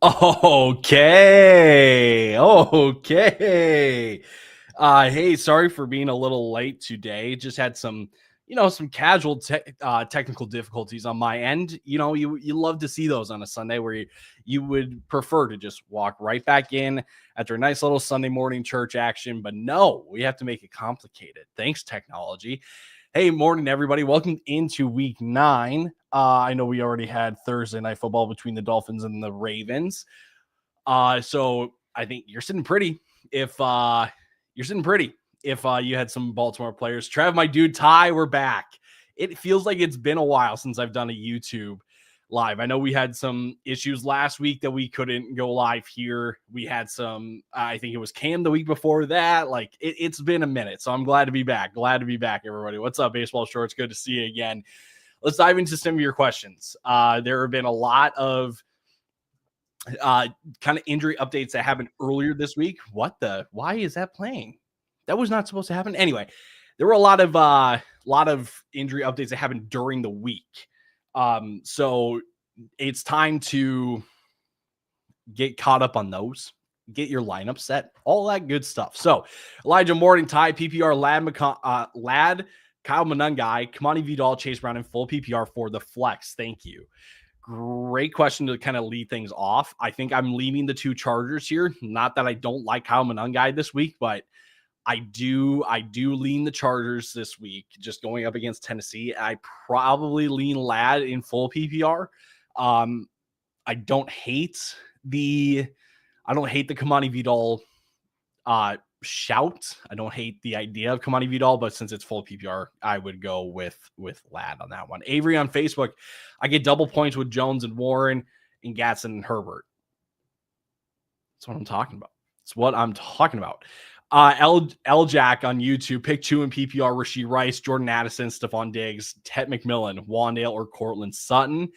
Okay. Okay. Hey, sorry for being a little late today. Just had some casual technical difficulties on my end. You love to see those on a Sunday where you would prefer to just walk right back in after a nice little Sunday morning church action. But no, we have to make it complicated. Thanks, technology. Hey, morning, everybody. Welcome into week 9. I know we already had Thursday night football between the Dolphins and the Ravens. So I think you're sitting pretty if you had some Baltimore players. Trav, my dude, Ty, we're back. It feels like it's been a while since I've done a YouTube live. I know we had some issues last week that we couldn't go live here. We had I think it was Cam the week before that. Like it's been a minute, so I'm glad to be back. Glad to be back, everybody. What's up, Baseball Shorts? Good to see you again. Let's dive into some of your questions. There have been a lot of kind of injury updates that happened earlier this week. Why is that playing? That was not supposed to happen. Anyway, there were a lot of injury updates that happened during the week. So it's time to get caught up on those, get your lineup set, all that good stuff. So Elijah Morning, Ty, PPR, Lad, Kyle Monungai, Kamani Vidal, Chase Brown, and full PPR for the flex. Thank you. Great question to kind of lead things off. I think I'm leaning the 2 Chargers here. Not that I don't like Kyle Monungai this week, but I do lean the Chargers this week, just going up against Tennessee. I probably lean Lad in full PPR. I don't hate the Kamani Vidal shout. I don't hate the idea of Kamani Vidal, but since it's full PPR, I would go with Lad on that one. Avery on Facebook, I get double points with Jones and Warren and Gatson and Herbert. That's what I'm talking about. L Jack on YouTube, pick 2 in PPR, Rashee Rice, Jordan Addison, Stephon Diggs, Ted McMillan, Wandale, or Cortland Sutton.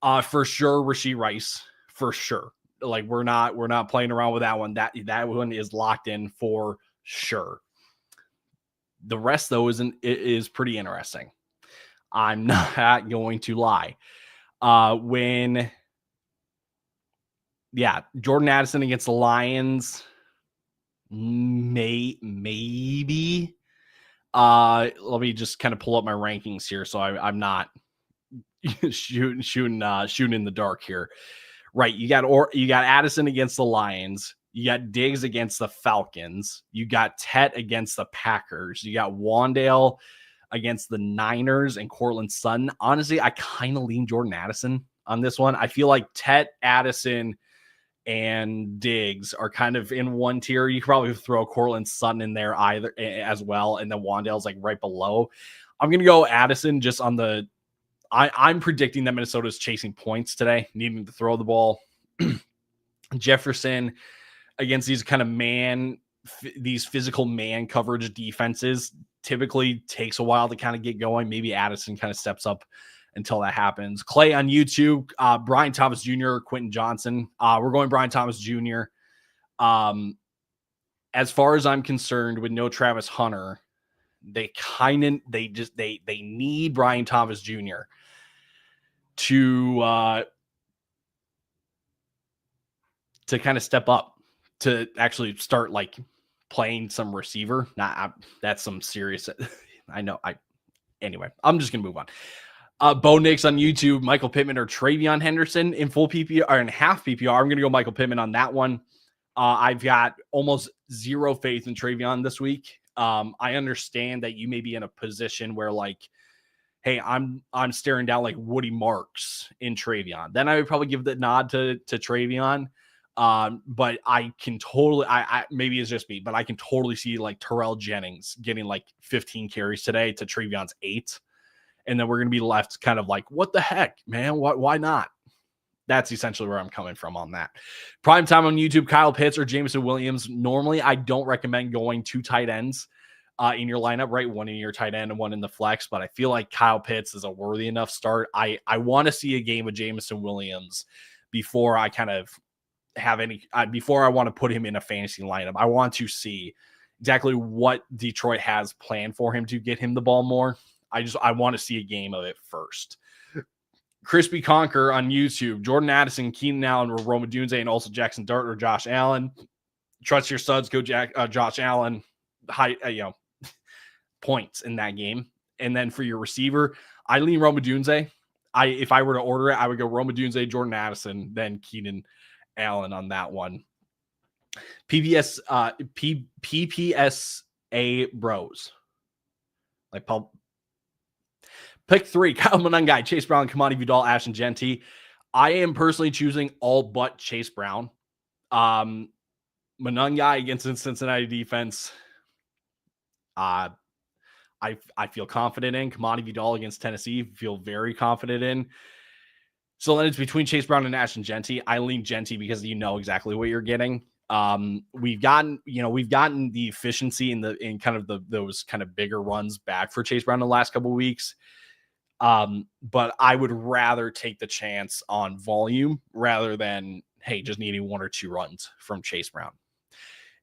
For sure, Rashee Rice, for sure. Like we're not playing around with that one. That one is locked in for sure. The rest though is pretty interesting. I'm not going to lie. Jordan Addison against the Lions, maybe. Let me just kind of pull up my rankings here, so I'm not shooting in the dark here. Right, you got Addison against the Lions, you got Diggs against the Falcons, you got Tet against the Packers, you got Wandale against the Niners, and Cortland Sutton. Honestly, I kind of lean Jordan Addison on this one. I feel like Tet, Addison, and Diggs are kind of in one tier. You could probably throw Cortland Sutton in there either as well, and then Wandale's like right below. I'm gonna go Addison just on the. I'm predicting that Minnesota's chasing points today, needing to throw the ball. Jefferson against these kind of these physical man coverage defenses typically takes a while to kind of get going. Maybe Addison kind of steps up until that happens. Clay on YouTube, Brian Thomas Jr., Quentin Johnson. We're going Brian Thomas Jr. As far as I'm concerned, with no Travis Hunter, they need Brian Thomas Jr. to kind of step up, to actually start like playing some receiver. That's some serious. I know. Anyway, I'm just gonna move on. Bo Nix on YouTube, Michael Pittman or Travion Henderson in full PPR or in half PPR. I'm gonna go Michael Pittman on that one. I've got almost zero faith in Travion this week. I understand that you may be in a position where like, hey, I'm staring down like Woody Marks in Travion. Then I would probably give the nod to Travion. But I can totally, I maybe it's just me, but I can totally see like Terrell Jennings getting like 15 carries today to Trevion's 8. And then we're going to be left kind of like, what the heck, man? Why not? That's essentially where I'm coming from on that. Prime time on YouTube, Kyle Pitts or Jameson Williams. Normally, I don't recommend going 2 tight ends in your lineup, right? One in your tight end and one in the flex, but I feel like Kyle Pitts is a worthy enough start. I want to see a game of Jameson Williams before I kind of before I want to put him in a fantasy lineup. I want to see exactly what Detroit has planned for him to get him the ball more. I want to see a game of it first. Crispy Conquer on YouTube. Jordan Addison, Keenan Allen, or Roma Dunze, and also Jackson Dart or Josh Allen. Trust your studs. Go Josh Allen. High, points in that game. And then for your receiver, I lean Roma Dunze. If I were to order it, I would go Roma Dunze, Jordan Addison, then Keenan Allen on that one. PPSA bros. Like pick 3, Kyle Monangai, Chase Brown, Kamani Vidal, Ashton Genty. I am personally choosing all but Chase Brown. Monangai against the Cincinnati defense. I feel confident in. Kamani Vidal against Tennessee, feel very confident in. So then it's between Chase Brown and Ashton Genty. I lean Genty because you know exactly what you're getting. We've gotten the efficiency in kind of those kind of bigger runs back for Chase Brown in the last couple of weeks. But I would rather take the chance on volume rather than, hey, just needing 1 or 2 runs from Chase Brown.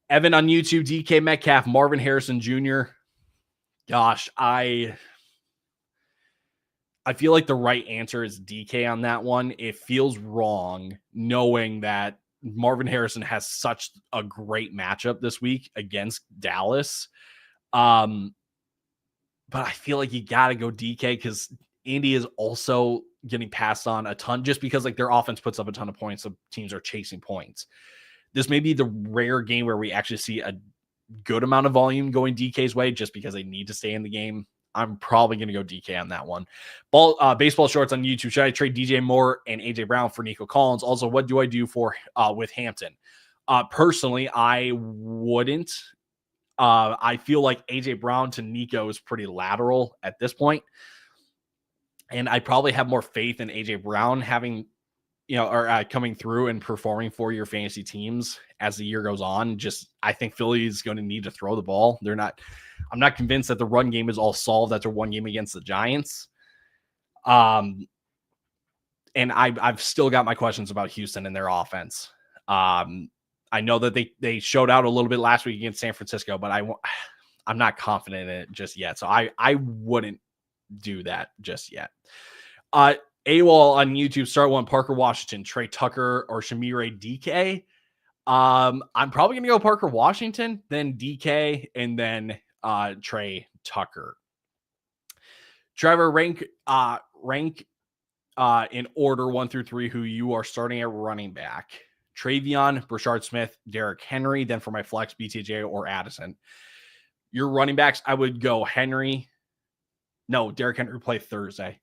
Evan on YouTube, DK Metcalf, Marvin Harrison Jr. Gosh, I feel like the right answer is DK on that one. It feels wrong knowing that Marvin Harrison has such a great matchup this week against Dallas. But I feel like you got to go DK because Indy is also getting passed on a ton just because like their offense puts up a ton of points. So teams are chasing points. This may be the rare game where we actually see a good amount of volume going DK's way just because they need to stay in the game. I'm probably going to go DK on that one. Baseball Shorts on YouTube. Should I trade DJ Moore and AJ Brown for Nico Collins? Also, what do I do with Hampton? Personally, I wouldn't. I feel like AJ Brown to Nico is pretty lateral at this point. And I probably have more faith in AJ Brown having, or coming through and performing for your fantasy teams as the year goes on. Just, I think Philly is going to need to throw the ball. I'm not convinced that the run game is all solved after one game against the Giants. And I've still got my questions about Houston and their offense. I know that they showed out a little bit last week against San Francisco, but I'm not confident in it just yet. So I wouldn't do that just yet. AWOL on YouTube, start one, Parker Washington, Trey Tucker, or Shamire DK. I'm probably going to go Parker Washington, then DK, and then Trey Tucker. Trevor, rank in order 1 through 3 who you are starting at running back. Travion, Brashard Smith, Derrick Henry, then for my flex, BTJ or Addison. Your running backs, I would go Henry. No, Derrick Henry play Thursday.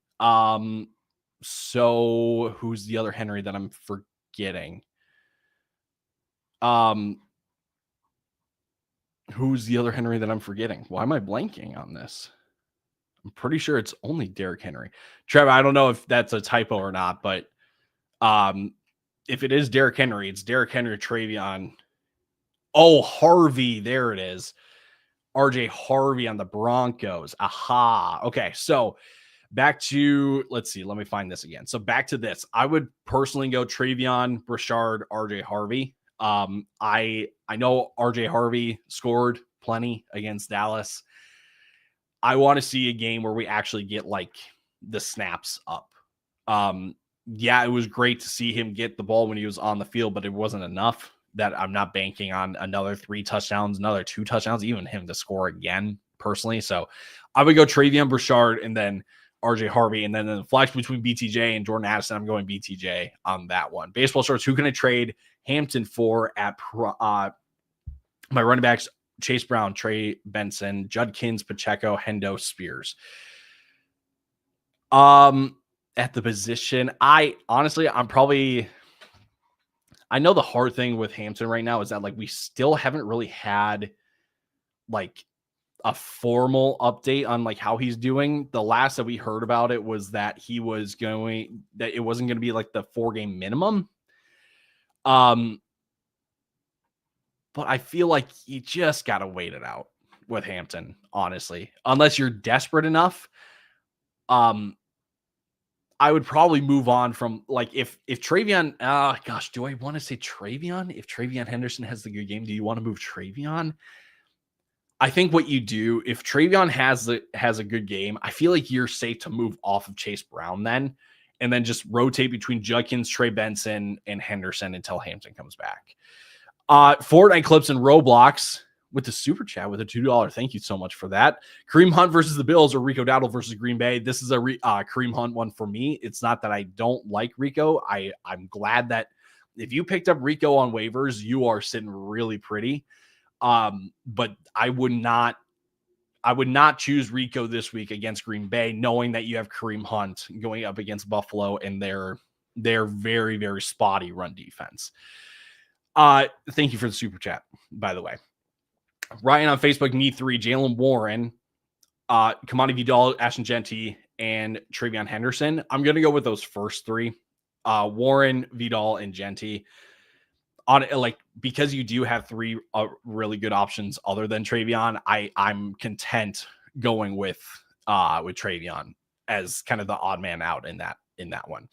So who's the other Henry that I'm forgetting? Who's the other Henry that I'm forgetting? Why am I blanking on this? I'm pretty sure it's only Derrick Henry. Trevor, I don't know if that's a typo or not, but if it is Derrick Henry, it's Derrick Henry, Travion. Oh, Harvey. There it is. RJ Harvey on the Broncos. Aha. Okay. So back to, let's see. Let me find this again. So back to this. I would personally go Travion, Brashard, RJ Harvey. I know RJ Harvey scored plenty against Dallas. I want to see a game where we actually get like the snaps up. Yeah, it was great to see him get the ball when he was on the field, but it wasn't enough. That I'm not banking on another 3 touchdowns, another 2 touchdowns, even him to score again personally. So I would go Travion, Brashard, and then RJ Harvey. And then in the flex between BTJ and Jordan Addison, I'm going BTJ on that one. Baseball Shorts, who can I trade Hampton for at my running backs? Chase Brown, Trey Benson, Judkins, Pacheco, Hendo, Spears. At the position, I know the hard thing with Hampton right now is that like we still haven't really had like a formal update on like how he's doing. The last that we heard about it was that it wasn't going to be like the 4-game minimum. But I feel like you just got to wait it out with Hampton, honestly, unless you're desperate enough. I would probably move on from like if Travion, do I want to say Travion? If Travion Henderson has the good game, do you want to move Travion? I think what you do, if Travion has a good game, I feel like you're safe to move off of Chase Brown then and then just rotate between Judkins, Trey Benson, and Henderson until Hampton comes back. Fortnite clips and Roblox with the super chat with a $2. Thank you so much for that. Kareem Hunt versus the Bills or Rico Dowdle versus Green Bay. This is a Kareem Hunt one for me. It's not that I don't like Rico. I'm glad that if you picked up Rico on waivers, you are sitting really pretty. But I would not choose Rico this week against Green Bay, knowing that you have Kareem Hunt going up against Buffalo and their very, very spotty run defense. Thank you for the super chat, by the way. Ryan on Facebook, Me3, Jalen Warren, Kamani Vidal, Ashton Genty, and Travion Henderson. I'm going to go with those first three. Warren, Vidal, and Genty. Because you do have three really good options other than Travion, I'm content going with Travion as kind of the odd man out in that one.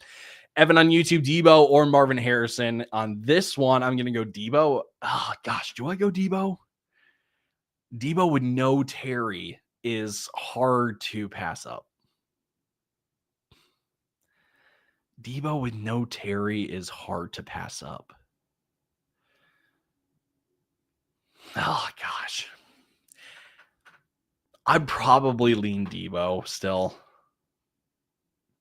Evan on YouTube, Debo or Marvin Harrison. On this one, I'm going to go Debo. Oh, gosh, do I go Debo? Debo with no Terry is hard to pass up. Debo with no Terry is hard to pass up. Oh, gosh. I'd probably lean Debo still.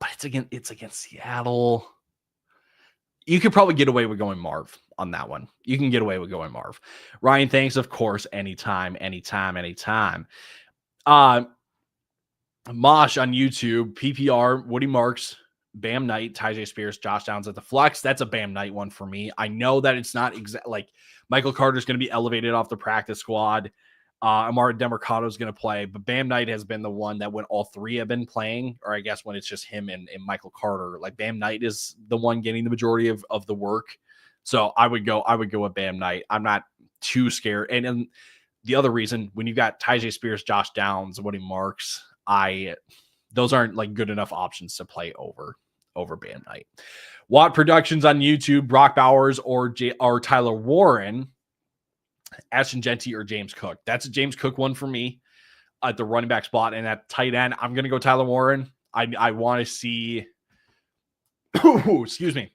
But it's against Seattle. You could probably get away with going Marv on that one. You can get away with going Marv. Ryan, thanks, of course, anytime. Mosh on YouTube, PPR, Woody Marks, Bam Knight, Tyjae Spears, Josh Downs at the flex. That's a Bam Knight one for me. I know that it's not like Michael Carter's going to be elevated off the practice squad. Amara Demercado is going to play, but Bam Knight has been the one that when all three have been playing, or I guess when it's just him and Michael Carter, like Bam Knight is the one getting the majority of the work. So I would go with Bam Knight. I'm not too scared. And the other reason, when you've got Tyjae Spears, Josh Downs, Woody Marks, those aren't like good enough options to play over Bam Knight. Watt Productions on YouTube, Brock Bowers or Tyler Warren, Ashton Genty or James Cook. That's a James Cook one for me at the running back spot. And at tight end, I'm going to go Tyler Warren. I want to see, excuse me.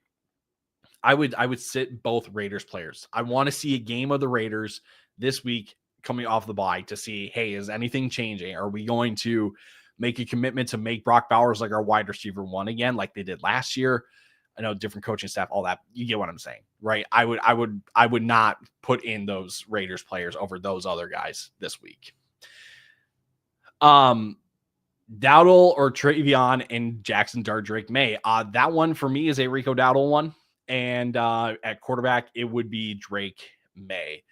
I would sit both Raiders players. I want to see a game of the Raiders this week coming off the bye to see, hey, is anything changing? Are we going to make a commitment to make Brock Bowers like our wide receiver one again, like they did last year? I know different coaching staff, all that. You get what I'm saying, right? I would not put in those Raiders players over those other guys this week. Dowdle or Travion and Jackson Dart Drake May. That one for me is a Rico Dowdle one. And at quarterback, it would be Drake May.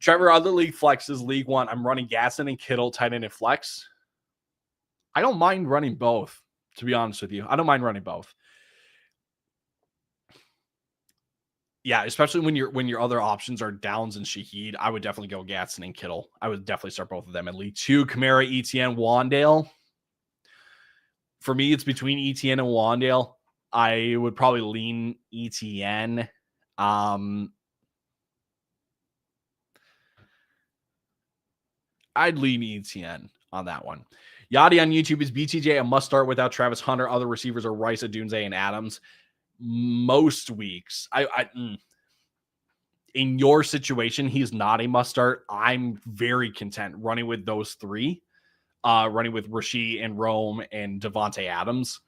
Trevor, other league flexes, League One. I'm running Gasson and Kittle, tight end and flex. I don't mind running both, to be honest with you. I don't mind running both. Yeah, especially when your other options are Downs and Shaheed, I would definitely go Gatson and Kittle. I would definitely start both of them in League 2. Kamara, Etienne, Wandale. For me, it's between Etienne and Wandale. I would probably lean Etienne. I'd lean Etienne on that one. Yachty on YouTube, is BTJ a must start without Travis Hunter? Other receivers are Rice, Adunze, and Adams. Most weeks, in your situation, he's not a must start. I'm very content running with those three, running with Rasheed and Rome and Devontae Adams.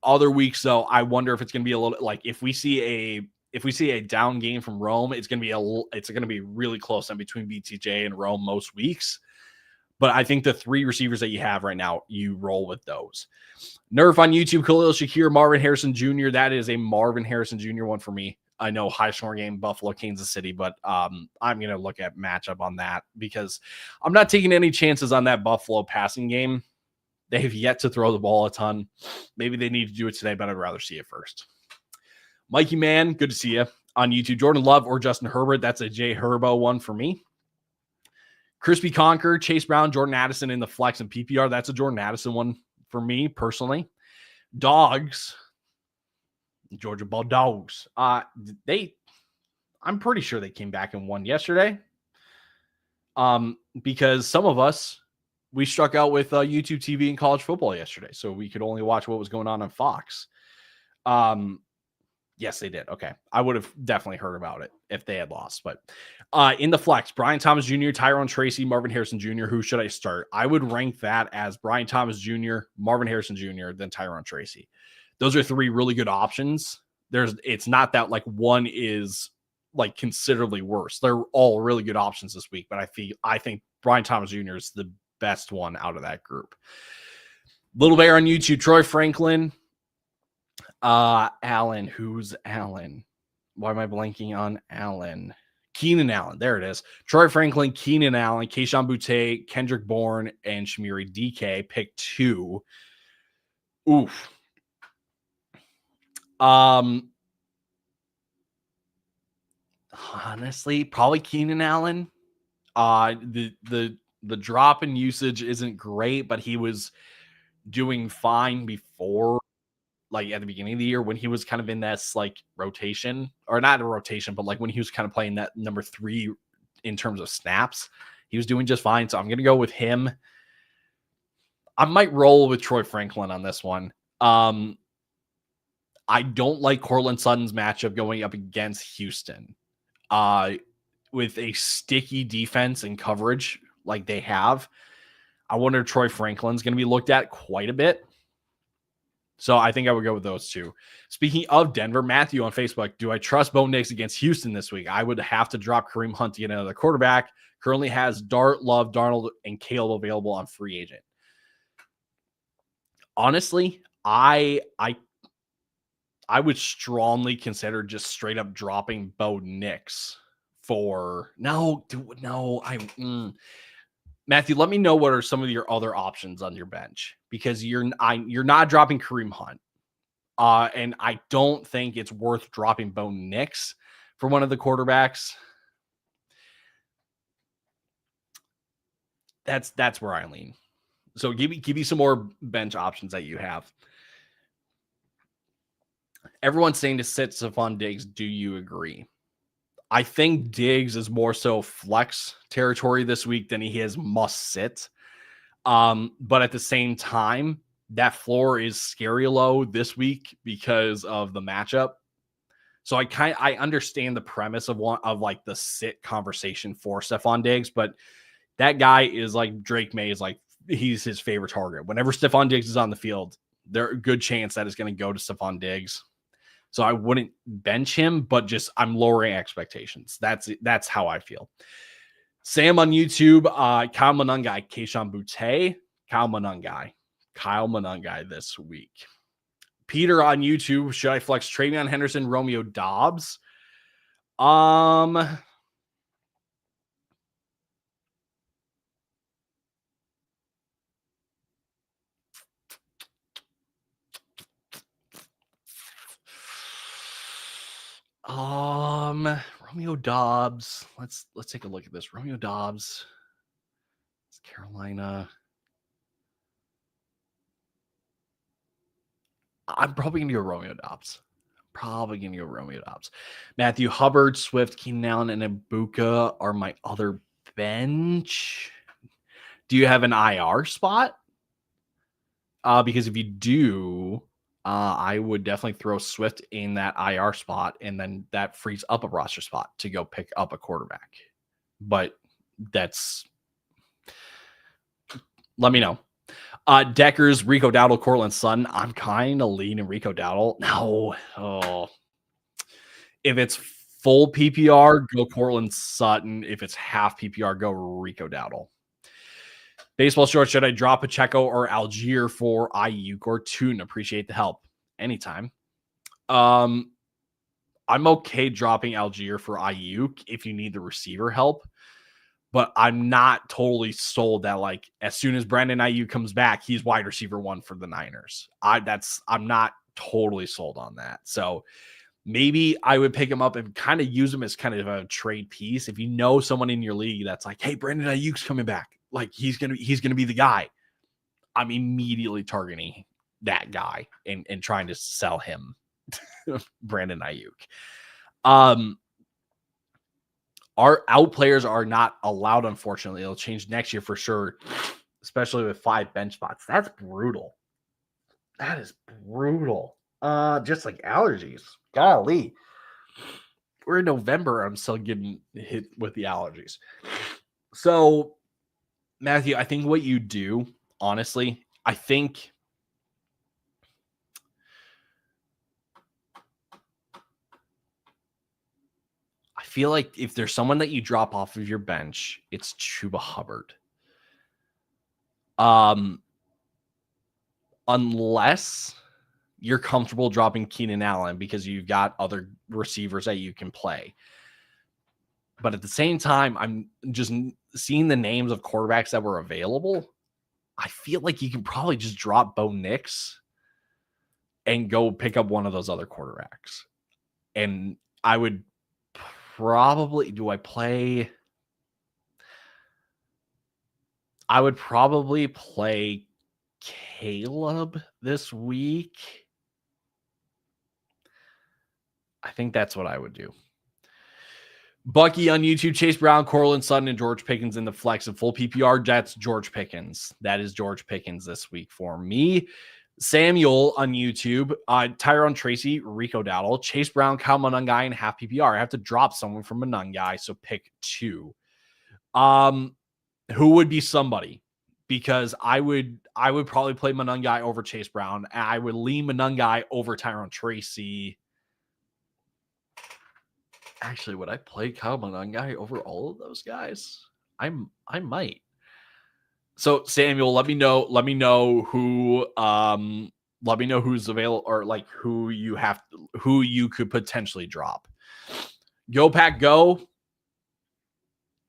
Other weeks, though, I wonder if it's going to be a little like if we see a down game from Rome, it's going to be really close in between BTJ and Rome most weeks. But I think the three receivers that you have right now, you roll with those. Nerf on YouTube, Khalil Shakir, Marvin Harrison Jr. That is a Marvin Harrison Jr. one for me. I know high scoring game, Buffalo, Kansas City, but I'm going to look at matchup on that because I'm not taking any chances on that Buffalo passing game. They have yet to throw the ball a ton. Maybe they need to do it today, but I'd rather see it first. Mikey Man, good to see you on YouTube. Jordan Love or Justin Herbert. That's a Jay Herbo one for me. Crispy Conquer, Chase Brown, Jordan Addison in the flex and PPR. That's a Jordan Addison one for me personally. Dogs, Georgia Bulldogs. I'm pretty sure they came back and won yesterday. Because some of us, we struck out with YouTube TV and college football yesterday, so we could only watch what was going on Fox. Yes, they did. Okay. I would have definitely heard about it if they had lost. But in the flex, Brian Thomas Jr., Tyrone Tracy, Marvin Harrison Jr., who should I start? I would rank that as Brian Thomas Jr., Marvin Harrison Jr., then Tyrone Tracy. Those are three really good options. It's not that like one is like considerably worse. They're all really good options this week, but I think Brian Thomas Jr. is the best one out of that group. Little Bear on YouTube, Troy Franklin. Allen. Who's Allen? Why am I blanking on Allen? Keenan Allen. There it is. Troy Franklin, Keenan Allen, Keyshawn Boutte, Kendrick Bourne, and Shamiri DK. Pick 2. Oof. Honestly, probably Keenan Allen. The drop in usage isn't great, but he was doing fine before, like at the beginning of the year when he was kind of in this like rotation, or not a rotation, but like when he was kind of playing that number 3 in terms of snaps, he was doing just fine. So I'm going to go with him. I might roll with Troy Franklin on this one. I don't like Cortland Sutton's matchup going up against Houston. With a sticky defense and coverage like they have, I wonder if Troy Franklin's going to be looked at quite a bit. So I think I would go with those two. Speaking of Denver, Matthew on Facebook, do I trust Bo Nix against Houston this week? I would have to drop Kareem Hunt to get another quarterback. Currently has Dart, Love, Darnold, and Caleb available on free agent. Honestly, I would strongly consider just straight up dropping Bo Nix for Matthew, let me know what are some of your other options on your bench, because you're not dropping Kareem Hunt. And I don't think it's worth dropping Bo Nix for one of the quarterbacks. That's where I lean. So give me some more bench options that you have. Everyone's saying to sit Stephon Diggs. Do you agree? I think Diggs is more so flex territory this week than he is must sit. But at the same time, that floor is scary low this week because of the matchup. So I understand the premise of like the sit conversation for Stephon Diggs, but that guy is like Drake May is like, he's his favorite target. Whenever Stephon Diggs is on the field, there's a good chance that is going to go to Stephon Diggs. So I wouldn't bench him, but just I'm lowering expectations. That's how I feel. Sam on YouTube, Kyle Monungai, Keyshawn Boutte, Kyle Monungai this week. Peter on YouTube, should I flex Travion Henderson, Romeo Dobbs? Romeo Dobbs. Let's take a look at this. Romeo Dobbs. It's Carolina. I'm probably gonna go Romeo Dobbs. Matthew Hubbard, Swift, Keenan Allen, and Ibuka are my other bench. Do you have an IR spot? Because if you do, I would definitely throw Swift in that IR spot, and then that frees up a roster spot to go pick up a quarterback. But let me know. Deckers, Rico Dowdle, Cortland Sutton. I'm kind of leaning Rico Dowdle. No. Oh. If it's full PPR, go Cortland Sutton. If it's half PPR, go Rico Dowdle. Baseball short, should I drop Pacheco or Algier for Ayuk or Tune? Appreciate the help. Anytime. I'm okay dropping Algier for Ayuk if you need the receiver help. But I'm not totally sold that like as soon as Brandon Ayuk comes back, he's wide receiver 1 for the Niners. I'm not totally sold on that. So maybe I would pick him up and kind of use him as kind of a trade piece. If you know someone in your league that's like, hey, Brandon Ayuk's coming back, like he's gonna be the guy, I'm immediately targeting that guy and trying to sell him Brandon Ayuk. Our out players are not allowed, unfortunately. It'll change next year for sure. especially with 5 bench spots. That's brutal. That is brutal. Just like allergies. Golly. We're in November. I'm still getting hit with the allergies. So, Matthew, I think what you do, honestly, I feel like if there's someone that you drop off of your bench, it's Chuba Hubbard. Unless you're comfortable dropping Keenan Allen because you've got other receivers that you can play. But at the same time, I'm just seeing the names of quarterbacks that were available. I feel like you can probably just drop Bo Nix and go pick up one of those other quarterbacks. And I would probably, I would probably play Caleb this week. I think that's what I would do. Bucky on YouTube, Chase Brown, Cortland Sutton, and George Pickens in the flex and full PPR. That's George Pickens. That is George Pickens this week for me. Samuel on YouTube, Tyrone Tracy, Rico Dowdle, Chase Brown, Kyle Monangai, and half PPR. I have to drop someone from Monangai, so pick 2. Who would be somebody? Because I would probably play Monangai over Chase Brown. I would lean Monangai over Tyrone Tracy. Actually, would I play Kyle Monangai over all of those guys? I might. So Samuel, let me know who who's available, or like who you could potentially drop. Go Pack Go.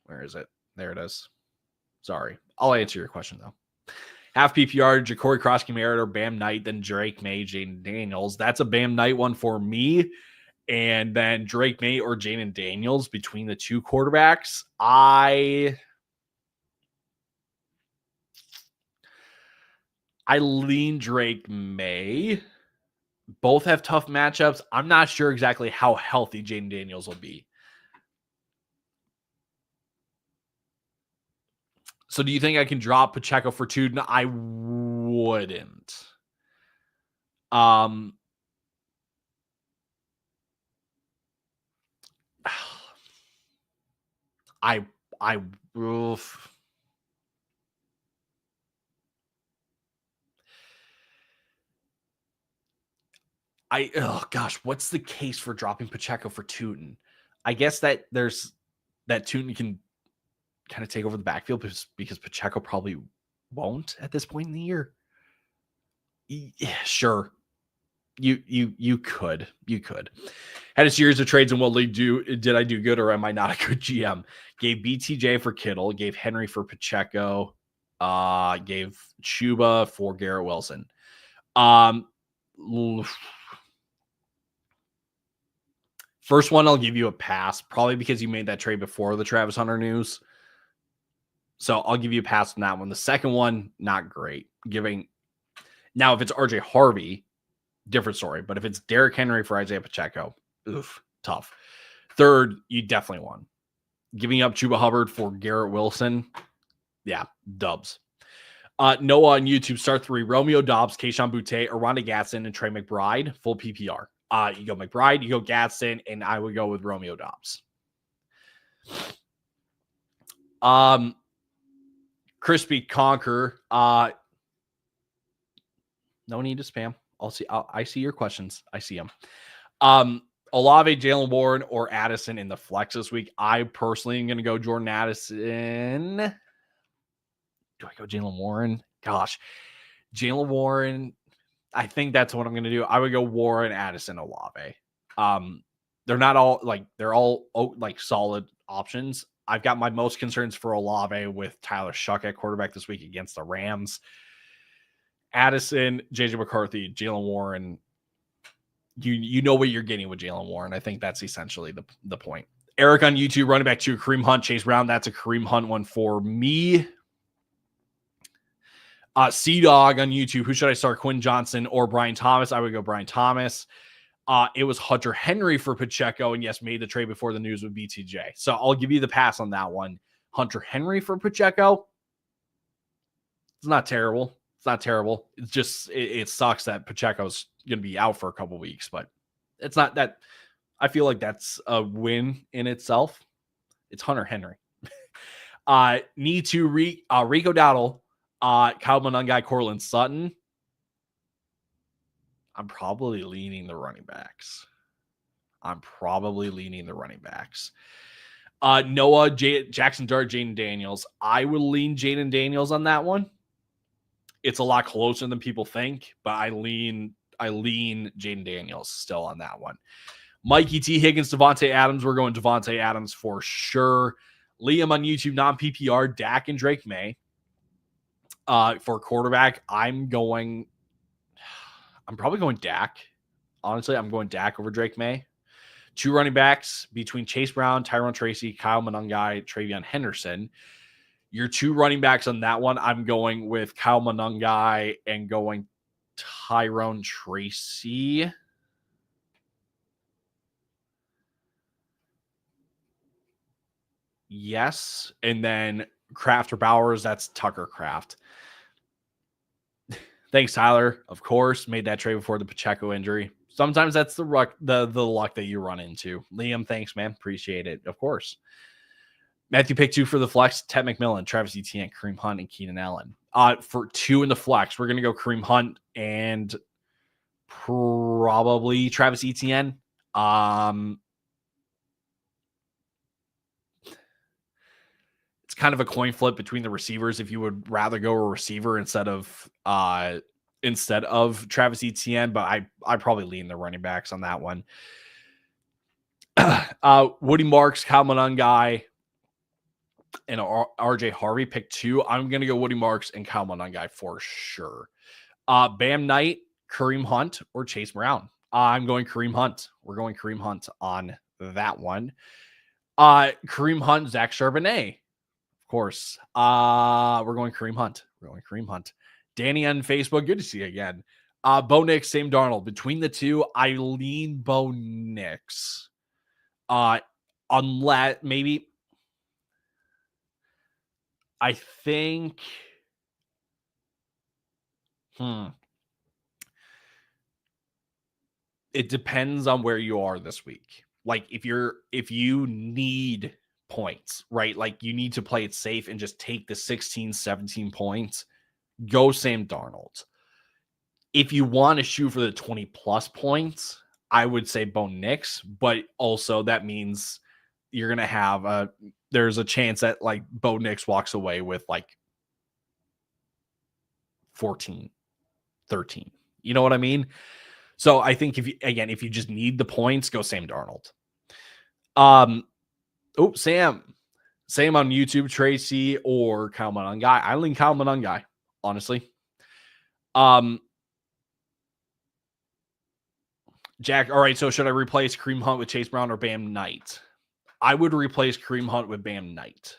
Where is it? There it is. Sorry. I'll answer your question though. Half PPR, Ja'Cory Cross-Kamara or Bam Knight, then Drake May, Jaden Daniels. That's a Bam Knight one for me. And then Drake May or Jaden Daniels between the 2 quarterbacks. I lean Drake May. Both have tough matchups. I'm not sure exactly how healthy Jaden Daniels will be. So do you think I can drop Pacheco for 2? No, I wouldn't. Oh gosh, what's the case for dropping Pacheco for Tootin? I guess that there's that Tootin can kind of take over the backfield because Pacheco probably won't at this point in the year. Yeah, sure. You could. Had a series of trades in what league did I do good or am I not a good GM? Gave BTJ for Kittle, gave Henry for Pacheco, gave Chuba for Garrett Wilson. First one, I'll give you a pass, probably because you made that trade before the Travis Hunter news. So I'll give you a pass on that one. The second one, not great. Now, if it's RJ Harvey, different story. But if it's Derrick Henry for Isaiah Pacheco, tough. Third, you definitely won. Giving up Chuba Hubbard for Garrett Wilson, yeah, dubs. Noah on YouTube, start 3. Romeo Doubs, Kayshon Boutte, Aranda Gadsden, and Trey McBride, full PPR. You go McBride, you go Gadsden, and I would go with Romeo Doubs. Crispy Conquer. No need to spam. I see your questions. I see them. Olave, Jalen Warren, or Addison in the flex this week. I personally am going to go Jordan Addison. Do I go Jalen Warren? Gosh, Jalen Warren. I think that's what I'm going to do. I would go Warren, Addison, Olave. They're not all they're all solid options. I've got my most concerns for Olave with Tyler Shuck at quarterback this week against the Rams. Addison, JJ McCarthy, Jalen Warren. You know what you're getting with Jalen Warren. I think that's essentially the point. Eric on YouTube, running back 2, Kareem Hunt, Chase Brown. That's a Kareem Hunt one for me. C-Dog on YouTube, who should I start, Quinn Johnson or Brian Thomas? I would go Brian Thomas. It was Hunter Henry for Pacheco, and yes, made the trade before the news with BTJ. So I'll give you the pass on that one. Hunter Henry for Pacheco. It's not terrible. It's not terrible. It's just it sucks that Pacheco's going to be out for a couple weeks, but it's not that. I feel like that's a win in itself. It's Hunter Henry. Need to Rico Dowdle, Kyle Monangai, Cortland Sutton. I'm probably leaning the running backs. Noah, Jackson Dart, Jaden Daniels. I would lean Jaden Daniels on that one. It's a lot closer than people think, but I lean Jaden Daniels still on that one. Mikey T. Higgins, Devontae Adams. We're going Devontae Adams for sure. Liam on YouTube, non-PPR, Dak and Drake May. For quarterback, I'm probably going Dak. Honestly, I'm going Dak over Drake May. 2 running backs between Chase Brown, Tyrone Tracy, Kyle Monangai, Travion Henderson. Your 2 running backs on that one, I'm going with Kyle Monangai and going Tyrone Tracy. Yes. And then Kraft or Bowers, that's Tucker Kraft. Thanks, Tyler. Of course, made that trade before the Pacheco injury. Sometimes that's the luck that you run into. Liam, thanks, man. Appreciate it. Of course. Matthew picked 2 for the flex. Ted McMillan, Travis Etienne, Kareem Hunt, and Keenan Allen. For 2 in the flex, we're going to go Kareem Hunt and probably Travis Etienne. It's kind of a coin flip between the receivers. If you would rather go a receiver instead of Travis Etienne, but I probably lean the running backs on that one. Woody Marks, Kyle Monangai, and RJ Harvey pick 2. I'm going to go Woody Marks and Kyle Monangai for sure. Bam Knight, Kareem Hunt, or Chase Brown. I'm going Kareem Hunt. We're going Kareem Hunt on that one. Kareem Hunt, Zach Charbonnet. Of course. We're going Kareem Hunt. Danny on Facebook. Good to see you again. Bo Nix, Sam Darnold. Between the 2, I lean Bo Nix. Unless maybe I think it depends on where you are this week. Like if you need points, right? Like you need to play it safe and just take the 16, 17 points, go Sam Darnold. If you want to shoot for the 20 plus points, I would say Bo Nix, but also that means you're going to have there's a chance that like Bo Nix walks away with like 14, 13. You know what I mean? So I think if you just need the points, go Sam Darnold. Sam on YouTube, Tracy or Kyle Monangai. I lean Kyle Monangai, honestly. Jack, all right, so should I replace Kareem Hunt with Chase Brown or Bam Knight? I would replace Kareem Hunt with Bam Knight.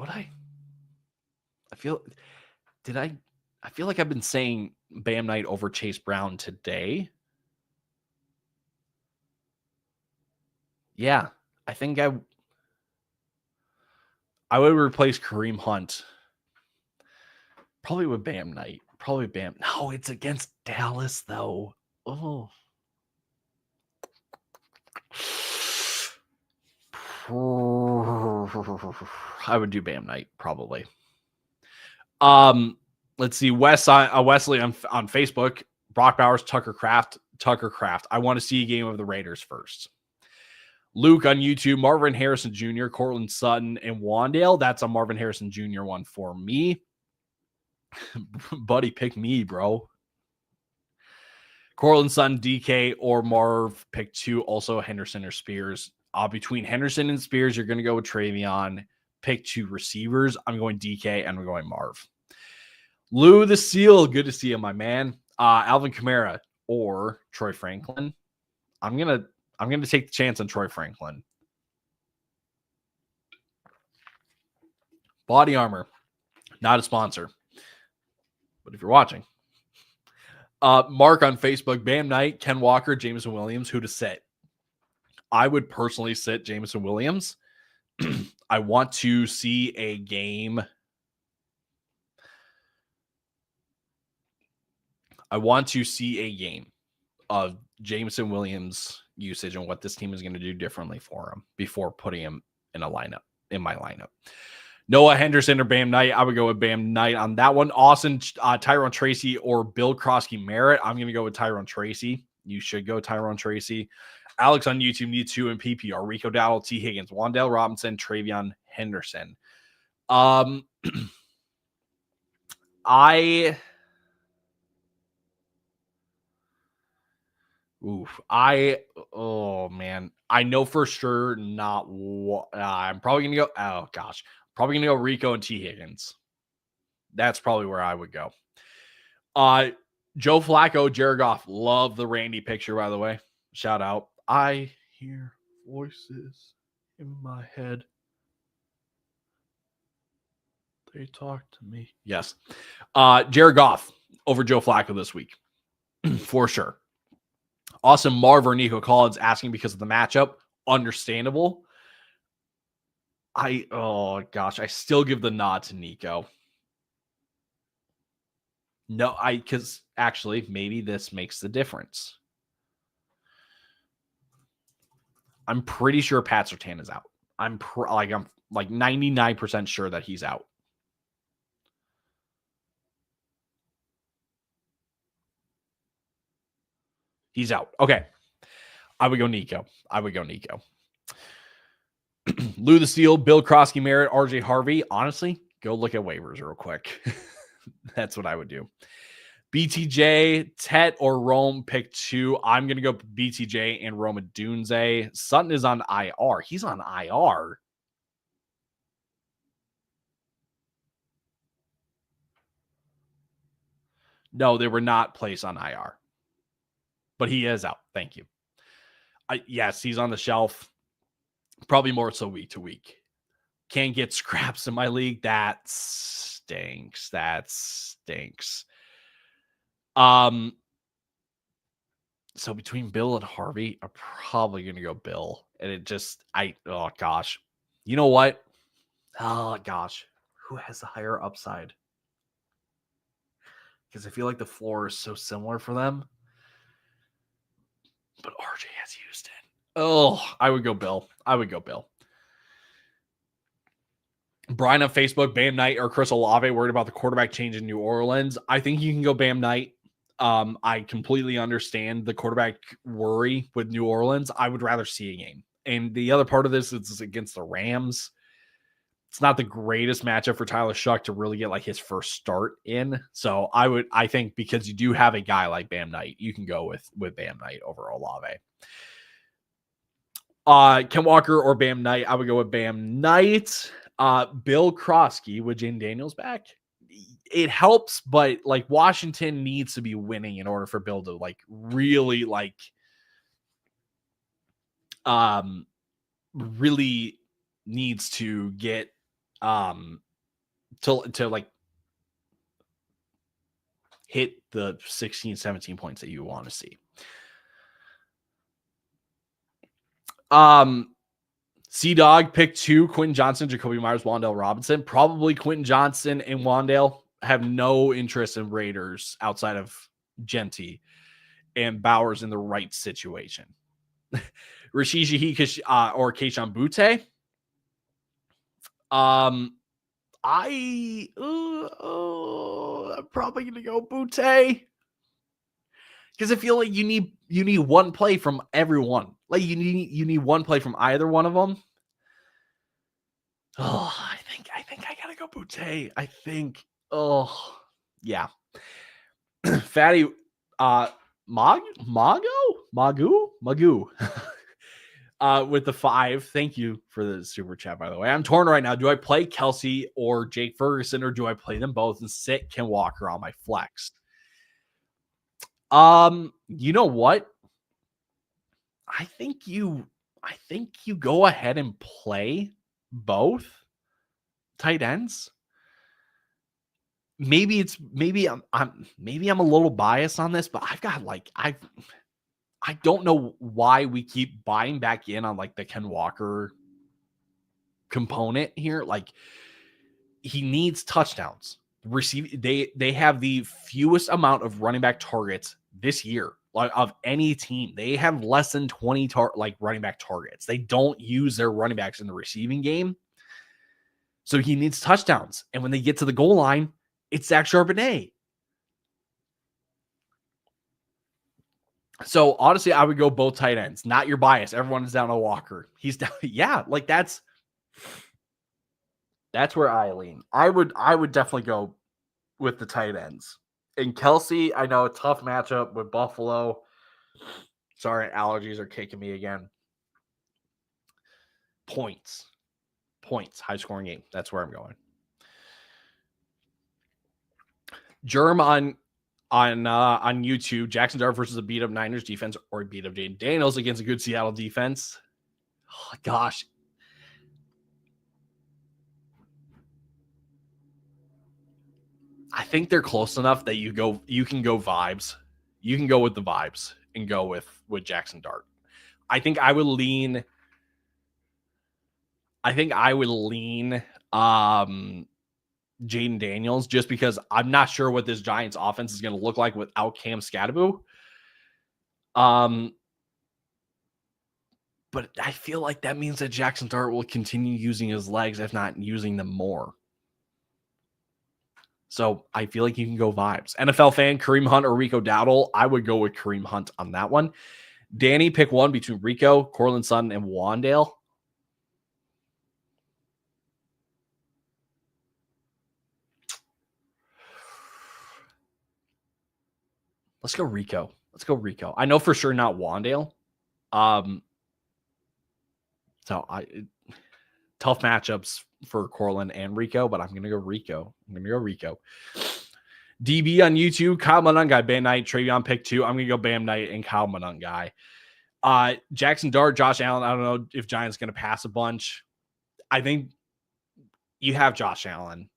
I feel like I've been saying Bam Knight over Chase Brown today. Yeah, I think I would replace Kareem Hunt probably with Bam Knight. Probably Bam. No, it's against Dallas though. Oh. I would do Bam Knight probably. Let's see. Wesley on Facebook. Brock Bowers, Tucker Kraft. I want to see a game of the Raiders first. Luke on YouTube. Marvin Harrison Jr., Cortland Sutton, and Wandale. That's a Marvin Harrison Jr. one for me. Buddy, pick me, bro. Cortland Sutton, DK, or Marv. Pick 2. Also Henderson or Spears. Between Henderson and Spears, you're going to go with Travion. Pick 2 receivers. I'm going DK and we're going Marv. Lou the Seal. Good to see you, my man. Alvin Kamara or Troy Franklin. I'm gonna take the chance on Troy Franklin. Body Armor, not a sponsor, but if you're watching, Mark on Facebook, Bam Knight, Ken Walker, Jameson Williams, who to sit? I would personally sit Jameson Williams I want to see a game. I want to see a game of Jameson Williams usage and what this team is going to do differently for him before putting him in my lineup. Noah Henderson or Bam Knight. I would go with Bam Knight on that one. Austin, Tyrone Tracy or Bill Krosky Merritt. I'm going to go with Tyrone Tracy. You should go Tyrone Tracy. Alex on YouTube needs 2 in PPR. Rico Dowdle, T. Higgins, Wan'Dale Robinson, Travion Henderson. Oh man, I know for sure not. I'm probably gonna go. Oh gosh, probably gonna go Rico and T. Higgins. That's probably where I would go. Joe Flacco, Jared Goff. Love the Randy picture, by the way. Shout out. I hear voices in my head. They talk to me. Yes. Jared Goff over Joe Flacco this week. For sure. Awesome. Marver, Nico Collins asking because of the matchup. Understandable. I still give the nod to Nico. No, because actually, maybe this makes the difference. I'm pretty sure Pat Surtain is out. I'm like 99% sure that he's out. He's out. Okay. I would go Nico. Lou the Steel, Bill Krosky Merritt, RJ Harvey. Honestly, go look at waivers real quick. That's what I would do. BTJ, Tet, or Rome, pick 2. I'm going to go BTJ and Rome Dunze. Sutton is on IR. He's on IR. No, they were not placed on IR. But he is out. Thank you. Yes, he's on the shelf. Probably more so week to week. Can't get scraps in my league. That stinks. So between Bill and Harvey, I'm probably going to go Bill. And oh gosh. You know what? Oh gosh. Who has the higher upside? Because I feel like the floor is so similar for them. But RJ has Houston. Oh, I would go Bill. Brian on Facebook, Bam Knight or Chris Olave worried about the quarterback change in New Orleans. I think you can go Bam Knight. I completely understand the quarterback worry with New Orleans. I would rather see a game. And the other part of this is against the Rams. It's not the greatest matchup for Tyler Shuck to really get like his first start in. So I think because you do have a guy like Bam Knight, you can go with Bam Knight over Olave. Ken Walker or Bam Knight. I would go with Bam Knight. Bill Krosky with Jane Daniels back. It helps, but like Washington needs to be winning in order for Bill to like really really needs to get to like hit the 16, 17 points that you want to see. C-Dog, pick 2, Quentin Johnson, Jacoby Myers, Wan'Dale Robinson. Probably Quentin Johnson and Wan'Dale. Have no interest in Raiders outside of Genty and Bowers in the right situation. Rashid Shaheed or Keyshawn Butte. I'm probably gonna go Butte because I feel like you need one play from everyone. Like you need one play from either one of them. Oh, I think I gotta go Butte. I think. Oh, yeah. Fatty, Magoo with the 5. Thank you for the super chat, by the way. I'm torn right now. Do I play Kelsey or Jake Ferguson, or do I play them both and sit Ken Walker on my flex? You know what? I think you go ahead and play both tight ends. Maybe I'm a little biased on this, but I've got I don't know why we keep buying back in on like the Ken Walker component here. Like, he needs touchdowns. They have the fewest amount of running back targets this year, like of any team. They have less than 20 running back targets. They don't use their running backs in the receiving game. So he needs touchdowns. And when they get to the goal line, it's Zach Charbonnet. So honestly, I would go both tight ends. Not your bias. Everyone is down on Walker. He's down. Yeah, like that's where I lean. I would definitely go with the tight ends. And Kelsey, I know, a tough matchup with Buffalo. Sorry, allergies are kicking me again. Points, high scoring game. That's where I'm going. Germ on YouTube, Jackson Dart versus a beat up Niners defense or a beat up Jaden Daniels against a good Seattle defense. Oh, gosh. I think they're close enough that you can go vibes. You can go with the vibes and go with Jackson Dart. I think I would lean Jaden Daniels just because I'm not sure what this Giants offense is going to look like without Cam Scadaboo. But I feel like that means that Jackson Dart will continue using his legs, if not using them more. So I feel like you can go vibes. NFL fan, Kareem Hunt or Rico Dowdle. I would go with Kareem Hunt on that one. Danny, pick one between Rico, Cortland Sutton, and Wandale. Let's go Rico. I know for sure not Wandale. So tough matchups for Cortland and Rico, but I'm going to go Rico. DB on YouTube, Kyle Monungai, Bam Knight, Travion pick 2. I'm going to go Bam Knight and Kyle Monungai. Jackson Dart, Josh Allen. I don't know if Giants going to pass a bunch. I think you have Josh Allen.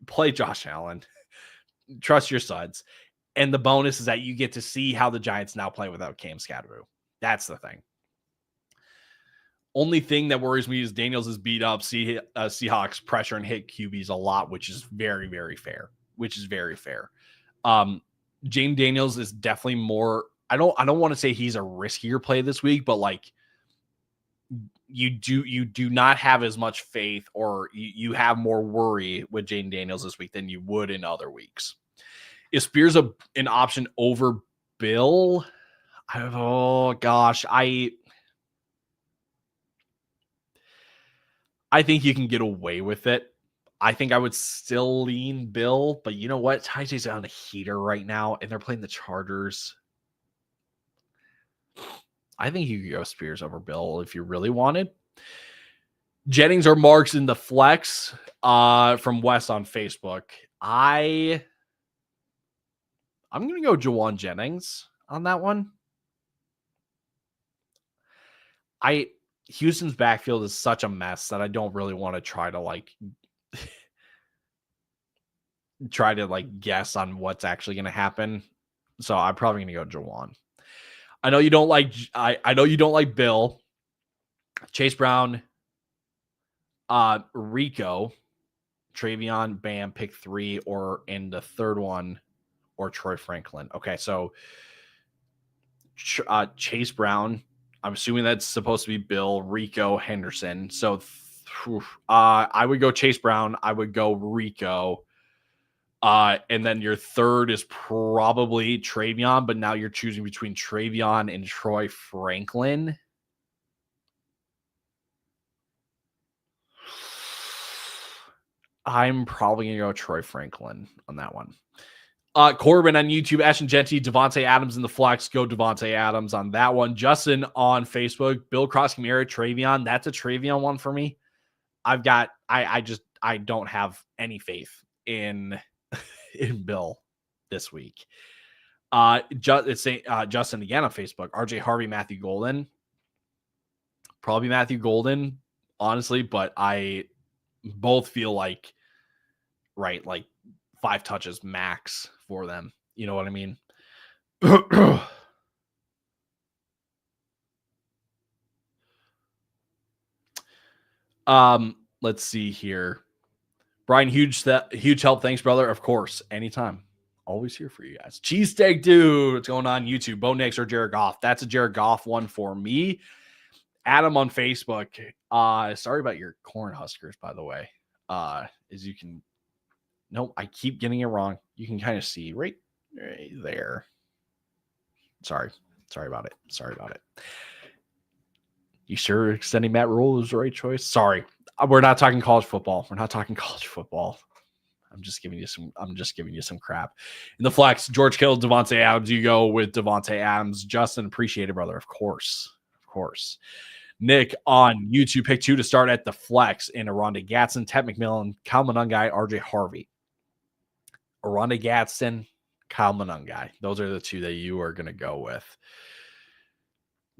Play Josh Allen. Trust your suds. And the bonus is that you get to see how the Giants now play without Cam Scadaboo. That's the thing. Only thing that worries me is Daniels is beat up. Seahawks pressure and hit QBs a lot, which is very, very fair. James Daniels is definitely more. I don't want to say he's a riskier play this week, but like you do not have as much faith, or you have more worry with Jaden Daniels this week than you would in other weeks. Is Spears an option over Bill? Oh gosh, I think you can get away with it. I think I would still lean Bill, but you know what? Tyja's on a heater right now, and they're playing the Chargers. I think you could go Spears over Bill if you really wanted. Jennings or Marks in the flex from Wes on Facebook. I'm going to go Jawan Jennings on that one. Houston's backfield is such a mess that I don't really want to try to guess on what's actually going to happen. So I'm probably going to go Jawan. I know you don't like I know you don't like Bill. Chase Brown, Rico, Travion, Bam, pick 3, or in the third one, or Troy Franklin. Okay, so Chase Brown, I'm assuming that's supposed to be Bill, Rico, Henderson. So I would go Chase Brown. I would go Rico. And then your third is probably Travion, but now you're choosing between Travion and Troy Franklin. I'm probably going to go Troy Franklin on that one. Corbin on YouTube, Ashton Genty, Devontae Adams in the flex. Go Devontae Adams on that one. Justin on Facebook, Bill Cross Kamara, Travion. That's a Travion one for me. I don't have any faith in Bill this week. Justin again on Facebook, RJ Harvey, Matthew Golden. Probably Matthew Golden, honestly, but I both feel like 5 touches max for them. You know what I mean? Let's see here. Brian, huge help. Thanks, brother. Of course, anytime. Always here for you guys. Cheesesteak dude, what's going on YouTube? Bo Nix or Jared Goff? That's a Jared Goff one for me. Adam on Facebook. Sorry about your Cornhuskers, by the way. As you can, nope, I keep getting it wrong. You can kind of see right there. Sorry about it. You sure extending Matt Rule is the right choice? Sorry, we're not talking college football. I'm just giving you some crap. In the flex, George Kittle, Devontae Adams. You go with Devontae Adams. Justin, appreciate it, brother. Of course. Nick on YouTube, pick 2 to start at the flex in Aronda Gatson, Ted McMillan, Kyle Monangai, RJ Harvey. Aronda Gatson, Kyle Monangai. Those are the 2 that you are going to go with.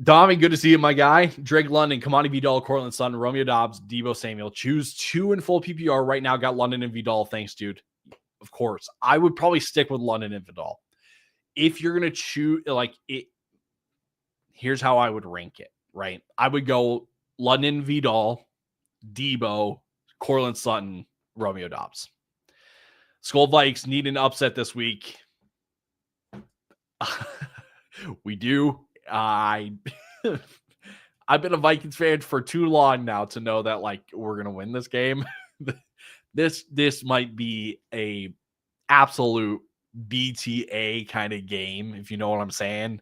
Dommy, good to see you, my guy. Drake London, Kamani Vidal, Cortland Sutton, Romeo Dobbs, Debo Samuel. Choose 2 in full PPR right now. Got London and Vidal. Thanks, dude. Of course. I would probably stick with London and Vidal. If you're going to choose, here's how I would rank it, right? I would go London, Vidal, Debo, Cortland Sutton, Romeo Dobbs. Skull Vikes need an upset this week. We do. I've been a Vikings fan for too long now to know that we're gonna win this game. This might be a absolute BTA kind of game, if you know what I'm saying.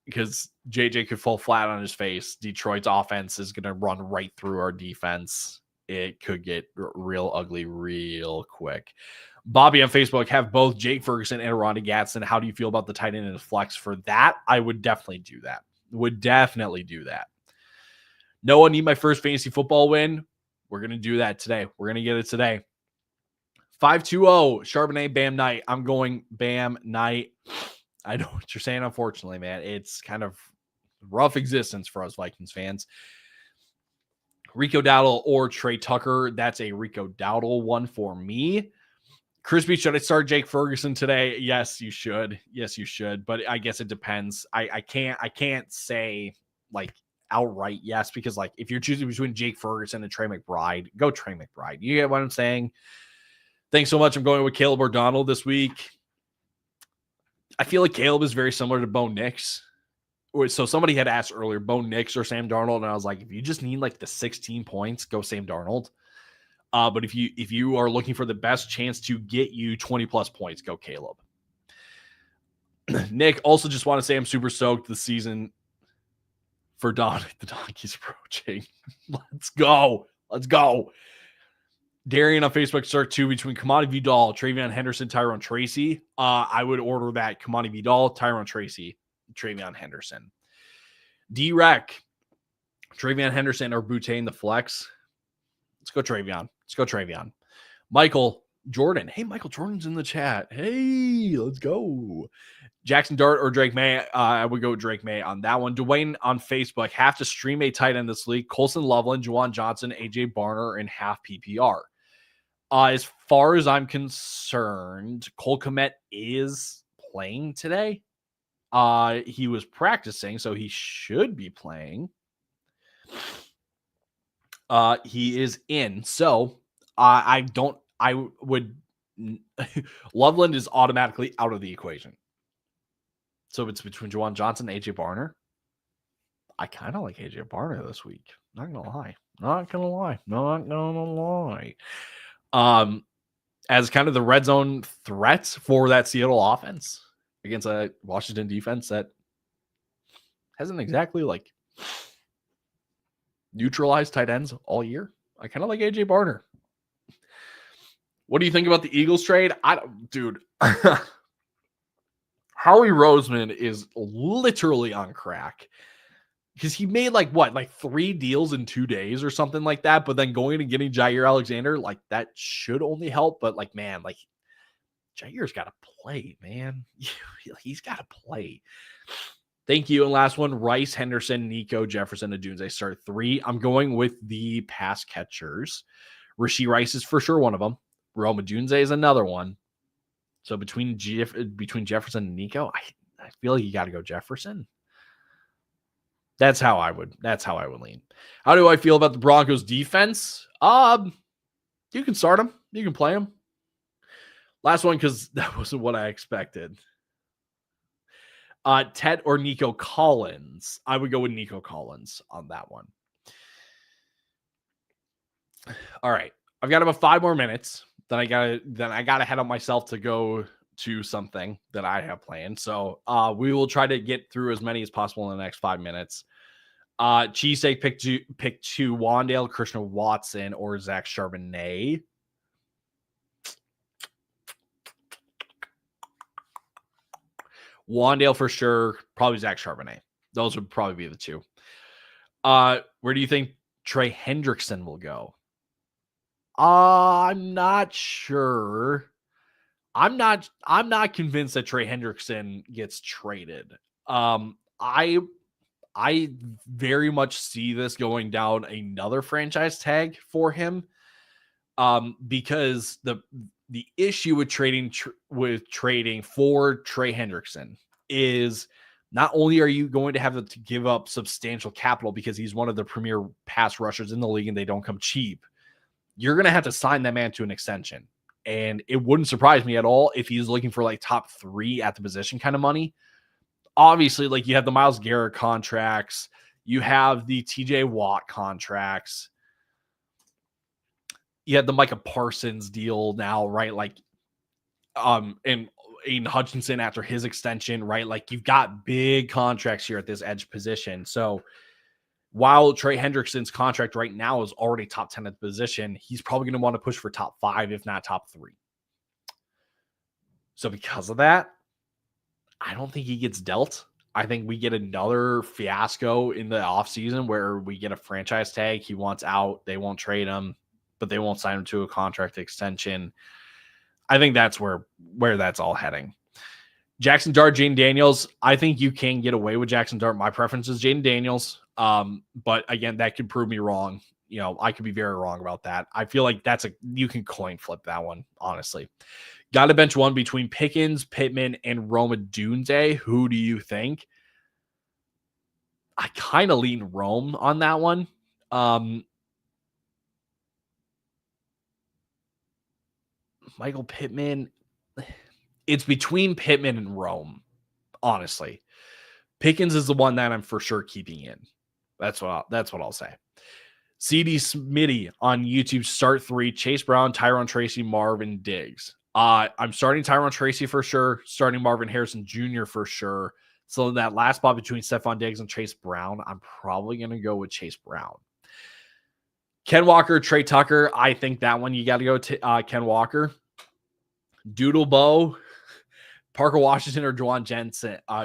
Because JJ could fall flat on his face. Detroit's offense is gonna run right through our defense. It could get real ugly real quick. Bobby on Facebook, have both Jake Ferguson and Aronda Gatson. How do you feel about the tight end and the flex for that? I would definitely do that. Noah, need my first fantasy football win. We're going to do that today. We're going to get it today. 520, Charbonnet, Bam Knight. I'm going Bam Knight. I know what you're saying, unfortunately, man. It's kind of rough existence for us Vikings fans. Rico Dowdle or Trey Tucker. That's a Rico Dowdle one for me. Crispy, should I start Jake Ferguson today? Yes, you should. But I guess it depends. I can't say outright yes, because if you're choosing between Jake Ferguson and Trey McBride, go Trey McBride. You get what I'm saying? Thanks so much. I'm going with Caleb O'Donnell this week. I feel like Caleb is very similar to Bo Nix. So somebody had asked earlier, Bo Nix or Sam Darnold, and I was like, if you just need the 16 points, go Sam Darnold. But if you are looking for the best chance to get you 20 plus points, go Caleb. Nick, also just want to say I'm super stoked this season for Dominic the Donkey's approaching. Let's go. Darian on Facebook, start 2 between Kamani Vidal, Travion Henderson, Tyrone Tracy. I would order that Kamani Vidal, Tyrone Tracy, Travion Henderson. D-Rec, Travion Henderson or Boutte in the flex. Let's go Travion. Michael Jordan. Hey, Michael Jordan's in the chat. Hey, let's go. Jackson Dart or Drake May. I would go Drake May on that one. Dwayne on Facebook. Have to stream a tight end this league. Colson Loveland, Juwan Johnson, AJ Barner, and half PPR. As far as I'm concerned, Cole Kmet is playing today. He was practicing, so he should be playing. He is in. So Loveland is automatically out of the equation. So it's between Juwan Johnson and AJ Barner. I kind of like AJ Barner this week. Not gonna lie. As kind of the red zone threats for that Seattle offense against a Washington defense that hasn't exactly neutralized tight ends all year. I kind of like AJ Barner. What do you think about the Eagles trade? Dude. Howie Roseman is literally on crack because he made 3 deals in 2 days or something like that. But then going and getting Jair Alexander, that should only help. But Jair's got to play, man. He's got to play. Thank you. And last one, Rice, Henderson, Nico, Jefferson, Adunze start 3. I'm going with the pass catchers. Rashee Rice is for sure one of them. Rome Adunze is another one. So between Jefferson and Nico, I feel like you got to go Jefferson. That's how I would lean. How do I feel about the Broncos defense? You can start them. You can play them. Last one, because that wasn't what I expected. Ted or Nico Collins? I would go with Nico Collins on that one. All right. I've got about 5 more minutes. Then I gotta head on myself to go to something that I have planned. So we will try to get through as many as possible in the next 5 minutes. Cheesesteak pick two Wandale, Christian Watson, or Zach Charbonnet. Wandale for sure. Probably Zach Charbonnet. Those would probably be the two. Where do you think Trey Hendrickson will go? I'm not sure. I'm not convinced that Trey Hendrickson gets traded. I very much see this going down another franchise tag for him. Because the issue with trading for Trey Hendrickson is not only are you going to have to give up substantial capital because he's one of the premier pass rushers in the league and they don't come cheap, you're going to have to sign that man to an extension. And it wouldn't surprise me at all if he's looking for like top 3 at the position kind of money. Obviously, like you have the Myles Garrett contracts, you have the TJ Watt contracts, you have the Micah Parsons deal now, right? Like, and Aiden Hutchinson after his extension, right? Like you've got big contracts here at this edge position. So while Trey Hendrickson's contract right now is already top 10 at the position, he's probably going to want to push for top 5, if not top 3. So because of that, I don't think he gets dealt. I think we get another fiasco in the offseason where we get a franchise tag. He wants out. They won't trade him, but they won't sign him to a contract extension. I think that's where that's all heading. Jackson Dart, Jaden Daniels. I think you can get away with Jackson Dart. My preference is Jaden Daniels. But again, that could prove me wrong. You know, I could be very wrong about that. I feel like you can coin flip that one, honestly. Got to bench one between Pickens, Pittman, and Rome Odunze. Who do you think? I kind of lean Rome on that one. Michael Pittman. It's between Pittman and Rome, honestly. Pickens is the one that I'm for sure keeping in. That's what I'll say. CD Smitty on YouTube, start 3, Chase Brown, Tyron Tracy, Marvin Diggs. I'm starting Tyron Tracy for sure, starting Marvin Harrison Jr. for sure. So in that last spot between Stephon Diggs and Chase Brown, I'm probably going to go with Chase Brown. Ken Walker, Trey Tucker. I think that one you got to go to Ken Walker. Doodle Bow, Parker Washington or Juwan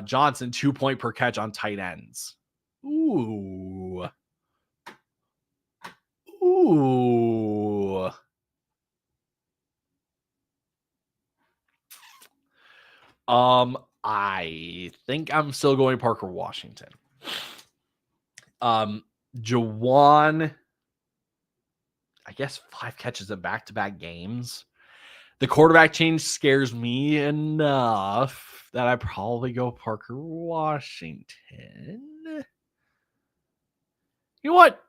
Johnson, 2 point per catch on tight ends. Ooh. I think I'm still going Parker Washington. Juwan, I guess 5 catches in back-to-back games. The quarterback change scares me enough that I probably go Parker Washington. You know what?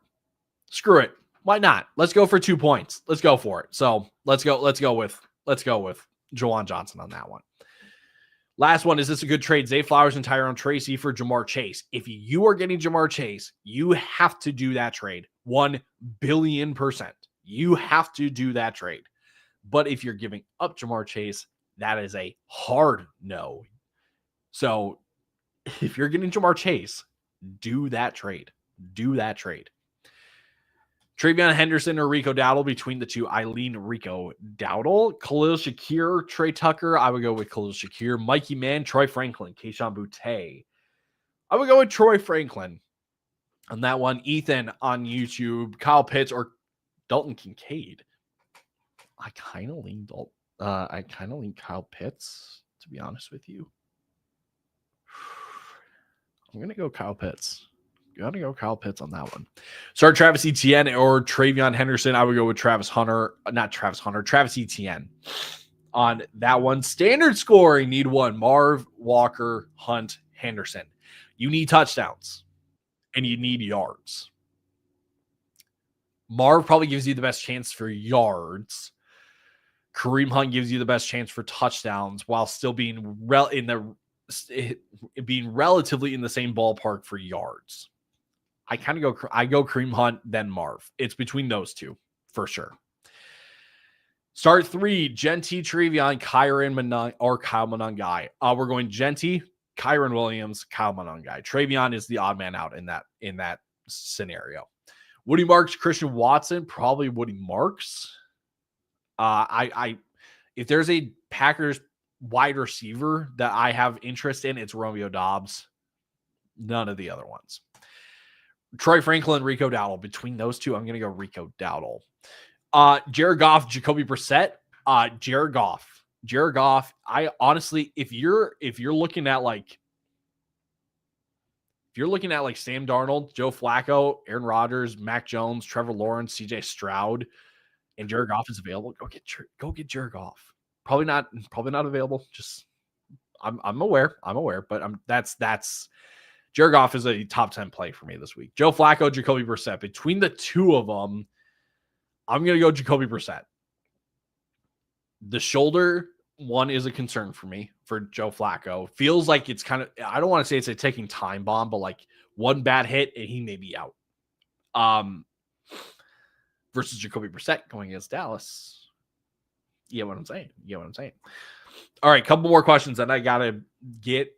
Screw it. Why not? Let's go for 2 points. Let's go for it. So let's go with Juwan Johnson on that one. Last one. Is this a good trade? Zay Flowers and Tyron Tracy for Jamar Chase. If you are getting Jamar Chase, you have to do that trade. 1 billion %. You have to do that trade. But if you're giving up Jamar Chase, that is a hard no. So if you're getting Jamar Chase, do that trade. Do that trade. Travion Henderson or Rico Dowdle. Between the two, I lean Rico Dowdle. Khalil Shakir, Trey Tucker. I would go with Khalil Shakir. Mikey Mann, Troy Franklin, Keyshawn Boutte. I would go with Troy Franklin on that one. Ethan on YouTube, Kyle Pitts or Dalton Kincaid. I kind of lean Kyle Pitts, to be honest with you. I'm going to go Kyle Pitts. Got to go Kyle Pitts on that one. Start Travis Etienne or Travion Henderson. I would go with Travis Etienne on that one. Standard scoring, need 1. Marv, Walker, Hunt, Henderson. You need touchdowns. and you need yards. Marv probably gives you the best chance for yards. Kareem Hunt gives you the best chance for touchdowns while still being being relatively in the same ballpark for yards. I go Kareem Hunt, then Marv. It's between those two for sure. Start 3, Genty, Trevion, Kyron, or Kyle Monangai. We're going Genty, Kyron Williams, Kyle Monangai. Trevion is the odd man out in that scenario. Woody Marks, Christian Watson, probably Woody Marks. If there's a Packers wide receiver that I have interest in, it's Romeo Doubs. None of the other ones. Troy Franklin, Rico Dowdle. Between those two, I'm going to go Rico Dowdle. Jared Goff, Jacoby Brissett. Jared Goff. I honestly, if you're looking at like Sam Darnold, Joe Flacco, Aaron Rodgers, Mac Jones, Trevor Lawrence, CJ Stroud, and Jared Goff is available, go get Jared Goff. Probably not available. Just I'm aware, but that's Jared Goff is a top 10 play for me this week. Joe Flacco, Jacoby Brissett. Between the two of them, I'm going to go Jacoby Brissett. The shoulder one is a concern for me for Joe Flacco. Feels like it's kind of, I don't want to say it's a ticking time bomb, but like one bad hit and he may be out. Versus Jacoby Brissett going against Dallas. You get what I'm saying? All right, couple more questions that I got to get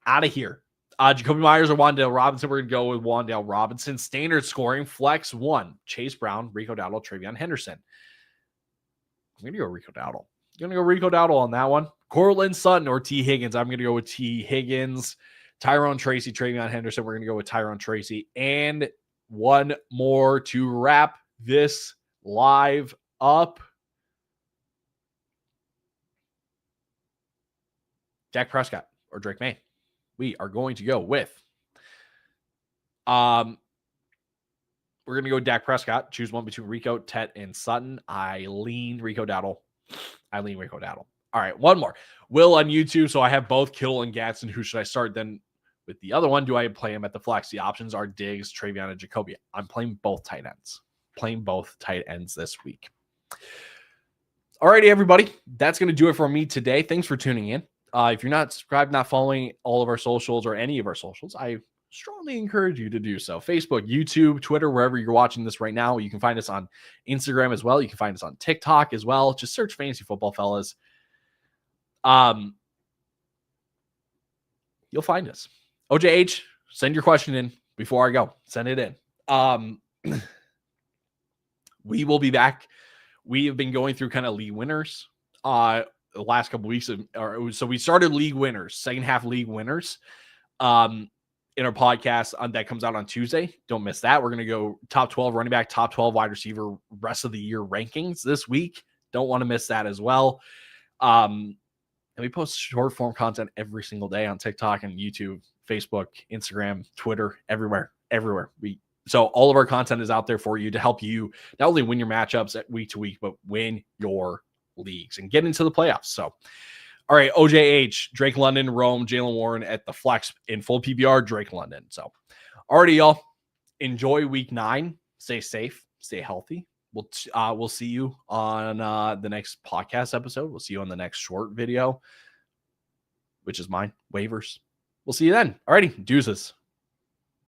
out of here. Jacoby Myers or Wan'Dale Robinson? We're going to go with Wan'Dale Robinson. Standard scoring, flex 1. Chase Brown, Rico Dowdle, Travion Henderson. I'm going to go Rico Dowdle on that one. Cortland Sutton or T. Higgins? I'm going to go with T. Higgins. Tyrone Tracy, Travion Henderson. We're going to go with Tyrone Tracy. And one more to wrap this live up. Dak Prescott or Drake May? We are going to go with we're going to go Dak Prescott. Choose one between Rico, Tet, and Sutton. I lean Rico Dowdle. All right, one more. Will on YouTube. So I have both Kittle and Gadsden. Who should I start? Then with the other one, do I play him at the flex? The options are Diggs, Travion, and Jacoby. I'm playing both tight ends this week. All righty, everybody. That's going to do it for me today. Thanks for tuning in. If you're not subscribed, not following all of our socials or any of our socials, I strongly encourage you to do so. Facebook, YouTube, Twitter, wherever you're watching this right now. You can find us on Instagram as well. You can find us on TikTok as well. Just search Fantasy Football Fellas. You'll find us. OJH, send your question in before I go. Send it in. We will be back. We have been going through kind of league winners. The last couple of weeks. So we started league winners, second half league winners in our podcast that comes out on Tuesday. Don't miss that. We're going to go top 12 running back, top 12 wide receiver, rest of the year rankings this week. Don't want to miss that as well. And we post short form content every single day on TikTok and YouTube, Facebook, Instagram, Twitter, everywhere. So all of our content is out there for you to help you not only win your matchups at week to week, but win your leagues and get into the playoffs. So, all right, OJH, Drake London, Rome, Jalen Warren at the flex in full PPR, Drake London. So, alrighty, y'all. Enjoy week 9. Stay safe, stay healthy. We'll see you on the next podcast episode. We'll see you on the next short video, which is mine, waivers. We'll see you then. Alrighty, deuces.